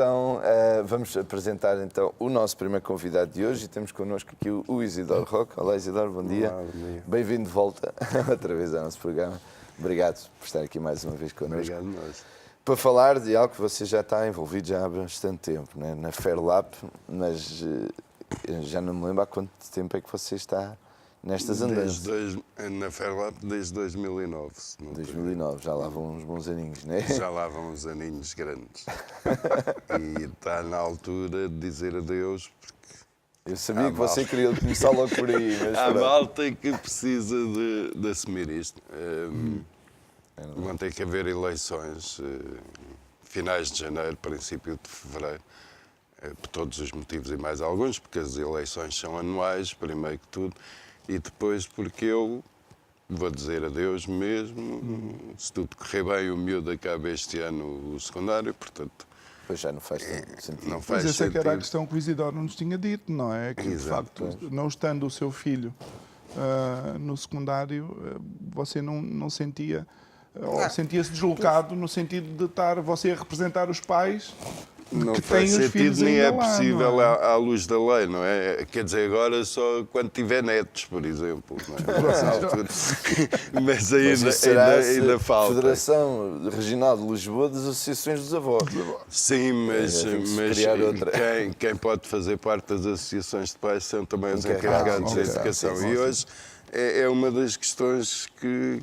então vamos apresentar então o nosso primeiro convidado de hoje e temos connosco aqui o Isidoro Roque. Olá Isidoro, bom dia. Olá, bom dia. Bem-vindo de volta outra vez ao nosso programa. Obrigado por estar aqui mais uma vez connosco. Obrigado nós. Para falar de algo que você já está envolvido já há bastante tempo, né? Na Fairlap, mas já não me lembro há quanto tempo é que você está nestas andanças. Na Fairlap desde 2009. 2009, já lá vão uns bons aninhos, não é? Já lá vão uns aninhos grandes. E está na altura de dizer adeus, porque Eu sabia que você queria começar logo por aí. Mas há pronto. malta que precisa de assumir isto. Vão ter que haver eleições, finais de janeiro, princípio de fevereiro, por todos os motivos e mais alguns, porque as eleições são anuais, primeiro que tudo, e depois porque eu vou dizer adeus mesmo, se tudo correr bem, o miúdo acaba este ano o secundário, portanto... Pois já não faz tanto sentido. Não faz Mas essa é que era a sentido. questão que o Isidoro nos tinha dito, não é? Que, de Exato. facto, não estando o seu filho no secundário, você não sentia, ou sentia-se deslocado no sentido de estar você a representar os pais Não que faz têm os filhos sentido, nem é ainda lá, possível não é? à luz da lei, não é? Quer dizer, agora só quando tiver netos, por exemplo. Não é? Nessa altura. Mas ainda falta. Federação Regional de Lisboa das Associações dos Avós. Sim, mas criar outra. quem pode fazer parte das associações de pais são também os Encarregados, encarregados da exato, educação. sim, E sim. hoje é uma das questões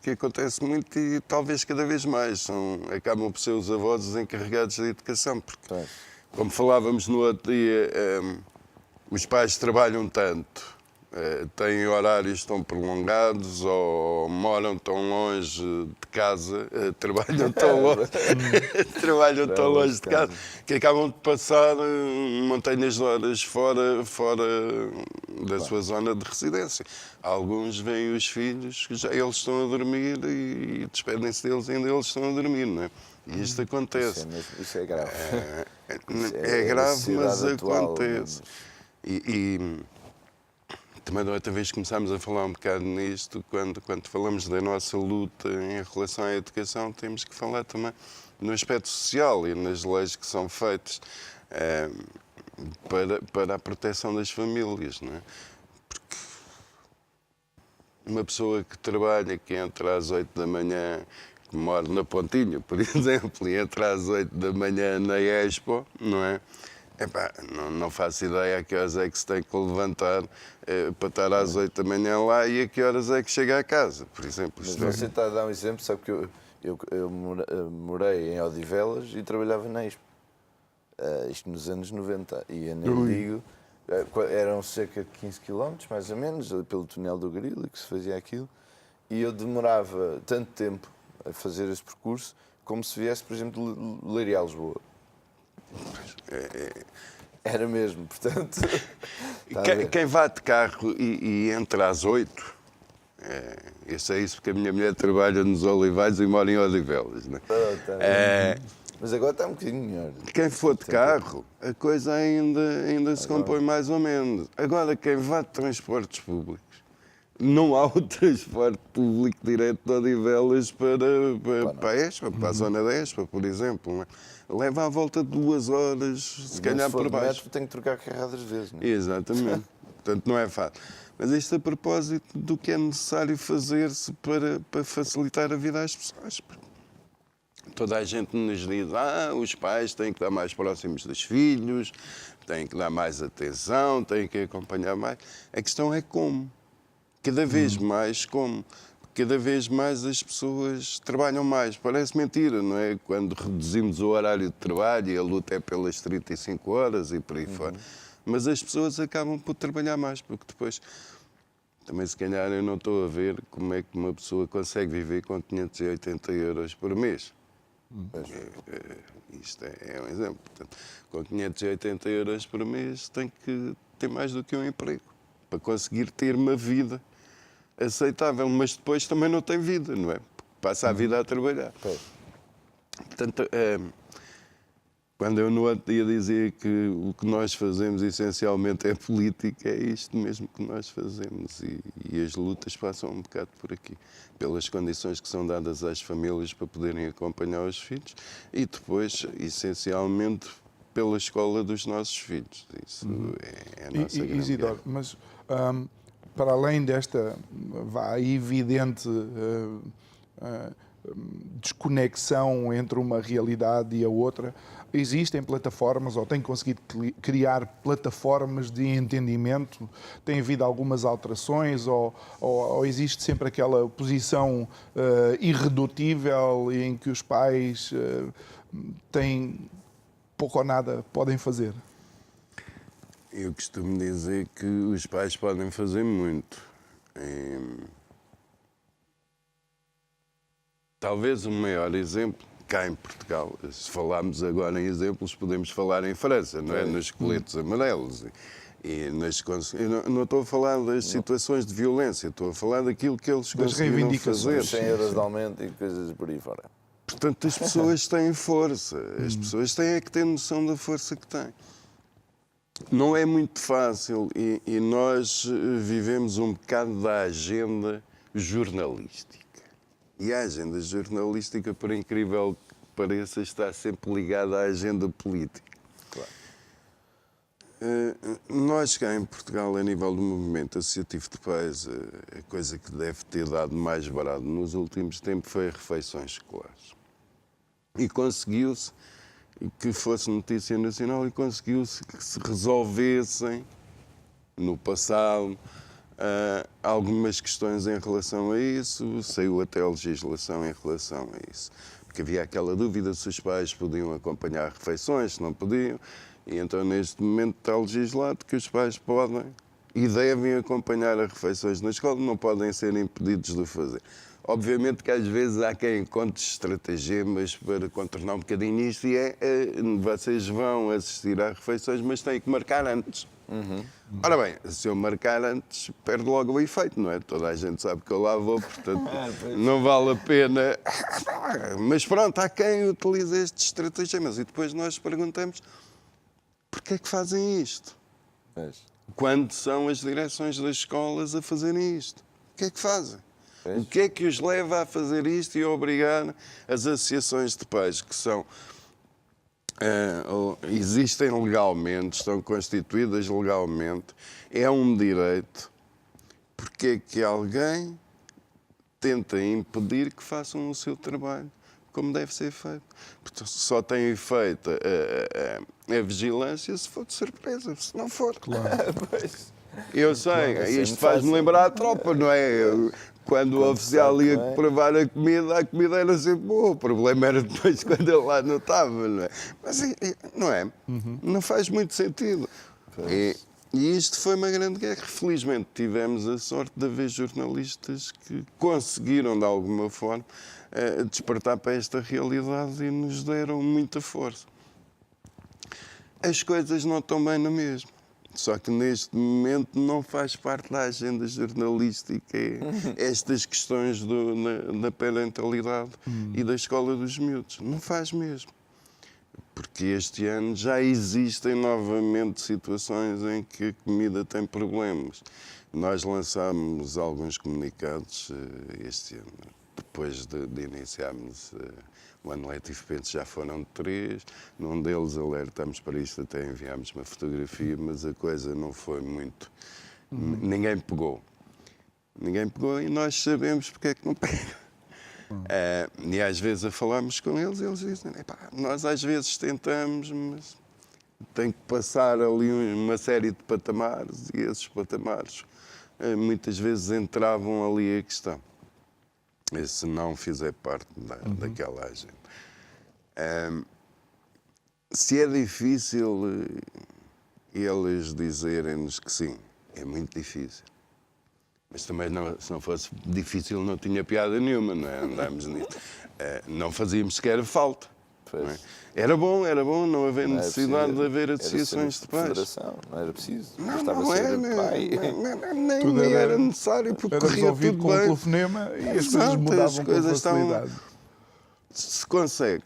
que acontece muito e talvez cada vez mais. Acabam por ser os avós os encarregados da educação, porque, Pois. como falávamos no outro dia, os pais trabalham tanto, têm horários tão prolongados ou moram tão longe de casa, trabalham tão longe de casa, que acabam de passar montanhas de horas fora da sua zona de residência. Alguns veem os filhos, que já eles estão a dormir e despedem-se deles e ainda eles estão a dormir, não é? E isto acontece. Isso é grave. É grave, mas sociedade atual, acontece. E também da outra vez começámos a falar um bocado nisto, quando falamos da nossa luta em relação à educação, temos que falar também no aspecto social e nas leis que são feitas para a proteção das famílias, não é? Porque uma pessoa que trabalha, que entra às 8 da manhã, que mora na Pontinha, por exemplo, e entra às 8 da manhã na Expo, não é? Epá, não faço ideia a que horas é que se tem que levantar para estar às 8 da manhã lá e a que horas é que chega a casa, por exemplo. Mas você está a dar um exemplo, sabe que eu morei em Odivelas e trabalhava na Expo. Isto nos anos 90. E eu nem digo, eram cerca de 15 km, mais ou menos, pelo túnel do Grilo, que se fazia aquilo. E eu demorava tanto tempo a fazer esse percurso como se viesse, por exemplo, de Leiria a Lisboa. Era mesmo, portanto... Quem vai de carro e entra às 8, eu sei isso porque a minha mulher trabalha nos Olivais e mora em Odivelas, não é? Mas agora está um bocadinho melhor. Quem for de carro, a coisa ainda se compõe mais ou menos. Agora, quem vai de transportes públicos, não há o transporte público direto de Odivelas para a Expo, para a zona da Expo, por exemplo. Não é? Leva à volta de 2 horas, se calhar por baixo. Metro, tenho que trocar carradas vezes, não é? Exatamente. Portanto, não é fácil. Mas isto a propósito do que é necessário fazer-se para facilitar a vida às pessoas. Toda a gente nos diz, os pais têm que estar mais próximos dos filhos, têm que dar mais atenção, têm que acompanhar mais. A questão é como. Cada vez mais como. Cada vez mais as pessoas trabalham mais. Parece mentira, não é? Quando reduzimos o horário de trabalho e a luta é pelas 35 horas e por aí fora. Mas as pessoas acabam por trabalhar mais, porque depois... Também, se calhar, eu não estou a ver como é que uma pessoa consegue viver com 580 euros por mês. Isto é um exemplo. Portanto, com 580 euros por mês tem que ter mais do que um emprego para conseguir ter uma vida aceitável, mas depois também não tem vida, não é? Porque passa a vida a trabalhar. Portanto, quando eu no outro dia dizia que o que nós fazemos essencialmente é política, é isto mesmo que nós fazemos e as lutas passam um bocado por aqui, pelas condições que são dadas às famílias para poderem acompanhar os filhos e depois, essencialmente, pela escola dos nossos filhos. Isso é a nossa grande Isidoro, guerra. mas para além desta evidente desconexão entre uma realidade e a outra, existem plataformas, ou têm conseguido criar plataformas de entendimento? Tem havido algumas alterações, ou existe sempre aquela posição irredutível em que os pais têm pouco ou nada podem fazer? Eu costumo dizer que os pais podem fazer muito. Talvez o maior exemplo, cá em Portugal, se falarmos agora em exemplos, podemos falar em França, não é? Nos coletes amarelos. E eu não estou a falar das situações de violência, estou a falar daquilo que eles conseguiram fazer. 100 euros de aumento e coisas por aí fora. Portanto, as pessoas têm força, as pessoas têm é que ter noção da força que têm. Não é muito fácil e nós vivemos um bocado da agenda jornalística. E a agenda jornalística, por incrível que pareça, está sempre ligada à agenda política. Claro. Nós cá em Portugal, a nível do movimento associativo de pais, a coisa que deve ter dado mais barato nos últimos tempos foi as refeições escolares. E conseguiu-se que fosse notícia nacional e conseguiu-se que se resolvessem, no passado, algumas questões em relação a isso, saiu até a legislação em relação a isso. Porque havia aquela dúvida se os pais podiam acompanhar refeições, se não podiam, e então neste momento está legislado que os pais podem e devem acompanhar as refeições na escola, não podem ser impedidos de o fazer. Obviamente que às vezes há quem encontre estratagemas para contornar um bocadinho isto e vocês vão assistir às refeições, mas têm que marcar antes. Ora bem, se eu marcar antes, perde logo o efeito, não é? Toda a gente sabe que eu lá vou, portanto não vale a pena. Mas pronto, há quem utilize estes estratagemas e depois nós perguntamos porquê é que fazem isto? Quando são as direções das escolas a fazerem isto? O que é que fazem? O que é que os leva a fazer isto e a obrigar as associações de pais que são existem legalmente, estão constituídas legalmente, é um direito, porque é que alguém tenta impedir que façam o seu trabalho como deve ser feito? Porque só tem efeito a vigilância se for de surpresa, se não for. Claro. Eu sei, isto faz-me lembrar a tropa, não é? Quando o oficial ia provar a comida era sempre boa. O problema era depois quando ele lá não estava, não é? Mas não é? Não faz muito sentido. E isto foi uma grande guerra. Felizmente tivemos a sorte de haver jornalistas que conseguiram, de alguma forma, despertar para esta realidade e nos deram muita força. As coisas não estão bem na mesma. Só que neste momento não faz parte da agenda jornalística estas questões da parentalidade e da escola dos miúdos. Não faz mesmo. Porque este ano já existem novamente situações em que a comida tem problemas. Nós lançámos alguns comunicados este ano, depois de iniciarmos o ano letivo, penso já foram 3. Num deles alertámos para isto, até enviámos uma fotografia, mas a coisa não foi muito... Ninguém pegou. Ninguém pegou e nós sabemos porque é que não pega. E às vezes a falarmos com eles, eles dizem, nós às vezes tentamos, mas tem que passar ali uma série de patamares e esses patamares muitas vezes entravam ali a questão. Se não fizer parte daquela agenda. Se é difícil eles dizerem-nos que sim, é muito difícil. Mas também, se não fosse difícil, não tinha piada nenhuma, não é? Andámos nisso. Não fazíamos sequer falta. Não é? Era bom não haver necessidade de haver associações de pais. Não era preciso. Não era necessário, porque era corria resolvido tudo com bem. o telefonema e as coisas mudavam com facilidade. Se consegue.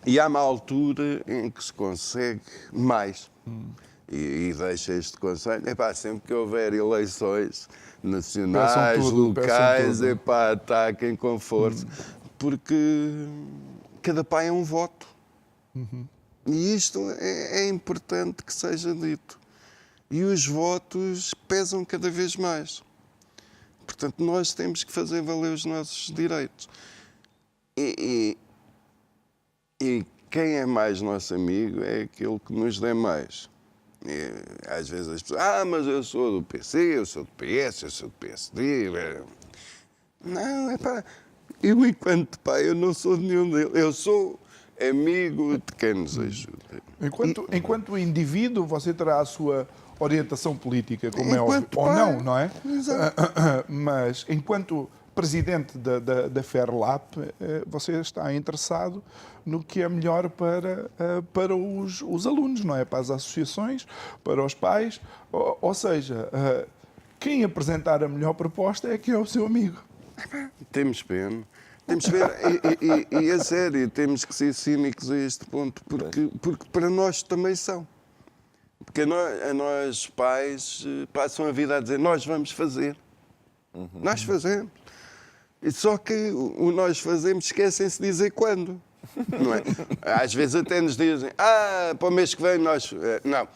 E há uma altura em que se consegue mais. E deixa este conselho, sempre que houver eleições nacionais, locais, ataquem com força, porque cada pai é um voto. E isto é importante que seja dito. E os votos pesam cada vez mais. Portanto, nós temos que fazer valer os nossos direitos. E quem é mais nosso amigo é aquele que nos dê mais. E, às vezes as pessoas, mas eu sou do PC, eu sou do PS, eu sou do PSD. Não, é pá, eu enquanto pai, eu não sou de nenhum deles. Eu sou amigo de quem nos ajuda. Enquanto indivíduo, você terá a sua orientação política, como é óbvio, Enquanto ou pai, não, não é? Exato. Mas, enquanto presidente da FERLAP, você está interessado no que é melhor para os alunos, não é? Para as associações, para os pais. Ou seja, quem apresentar a melhor proposta é que é o seu amigo. Temos pena. Temos pena. E a sério, temos que ser cínicos a este ponto, porque para nós também são. Porque a nós pais passam a vida a dizer nós vamos fazer. Nós fazemos. E só que o nós fazemos esquecem-se de dizer quando. Não é? Às vezes até nos dizem para o mês que vem nós... Não,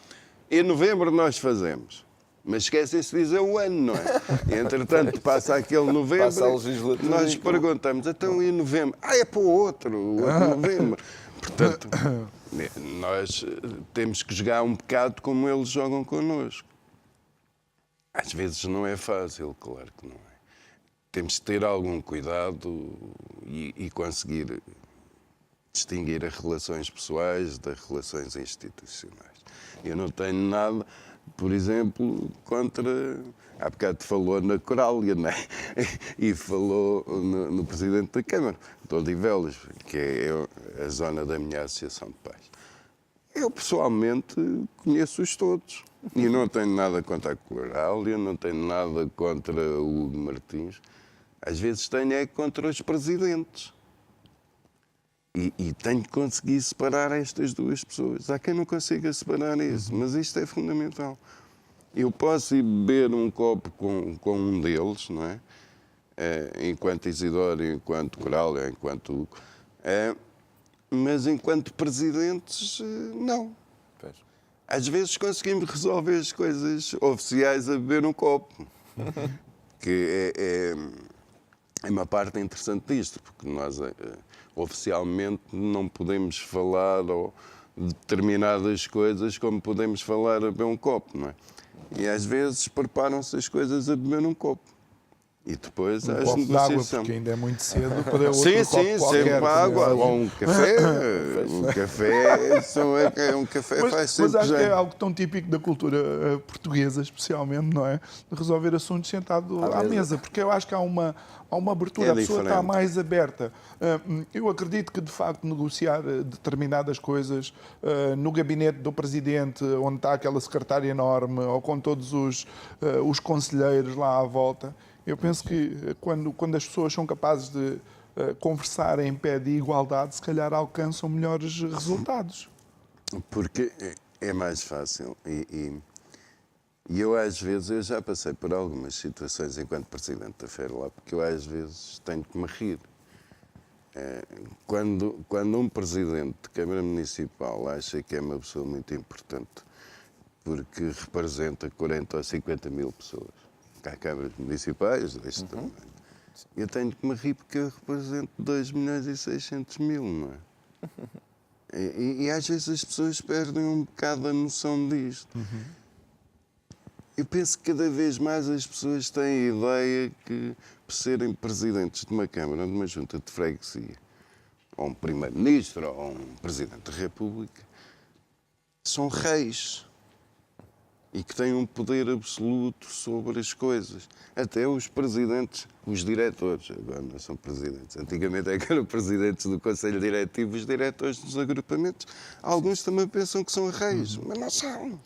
em novembro nós fazemos. Mas esquecem-se de dizer o ano, não é? E, entretanto, passa aquele novembro, Passa a legislatura nós perguntamos, então em novembro? É para o outro novembro. Portanto, nós temos que jogar um bocado como eles jogam connosco. Às vezes não é fácil, claro que não é. Temos de ter algum cuidado e conseguir distinguir as relações pessoais das relações institucionais. Eu não tenho nada, por exemplo, contra... Há bocado falou na Corália, não é? E falou no Presidente da Câmara, de Odivelas, que é a zona da minha associação de pais. Eu, pessoalmente, conheço-os todos. E não tenho nada contra a Corália, não tenho nada contra o Hugo Martins. Às vezes tenho contra os presidentes. E tenho que conseguir separar estas duas pessoas. Há quem não consiga separar isso, mas isto é fundamental. Eu posso ir beber um copo com um deles, não é? Enquanto Isidoro, enquanto Corália, enquanto Hugo. Mas enquanto presidentes, não. Às vezes conseguimos resolver as coisas oficiais a beber um copo. Que é uma parte interessante disto, porque nós oficialmente não podemos falar de determinadas coisas como podemos falar a beber um copo, não é? E às vezes preparam-se as coisas a beber um copo. E depois há as copo de água, negociações. porque ainda é muito cedo para outro Sim, copo sempre qualquer. água, ou um café. Um café, um café faz sempre Mas acho que é jeito. algo tão típico da cultura portuguesa, especialmente, não é? De resolver assuntos sentado à mesa, porque eu acho que há uma abertura, a pessoa está mais aberta. Eu acredito que, de facto, negociar determinadas coisas no gabinete do Presidente, onde está aquela secretária enorme, ou com todos os conselheiros lá à volta, eu penso que quando as pessoas são capazes de conversar em pé de igualdade, se calhar alcançam melhores resultados. Porque é mais fácil. E eu, às vezes, eu já passei por algumas situações enquanto Presidente da FERLAP, porque eu, às vezes, tenho que me rir. Quando um Presidente de Câmara Municipal acha que é uma pessoa muito importante, porque representa 40 ou 50 mil pessoas, há câmaras municipais deste tamanho, eu tenho que me rir porque eu represento 2.600.000, não é? E às vezes as pessoas perdem um bocado a noção disto. Eu penso que cada vez mais as pessoas têm a ideia que, por serem presidentes de uma Câmara, de uma junta de freguesia, ou um primeiro-ministro, ou um presidente da República, são reis. E que têm um poder absoluto sobre as coisas. Até os presidentes, os diretores, agora não são presidentes. Antigamente eram presidentes do Conselho Diretivo, os diretores dos agrupamentos. Alguns também pensam que são reis, mas não são.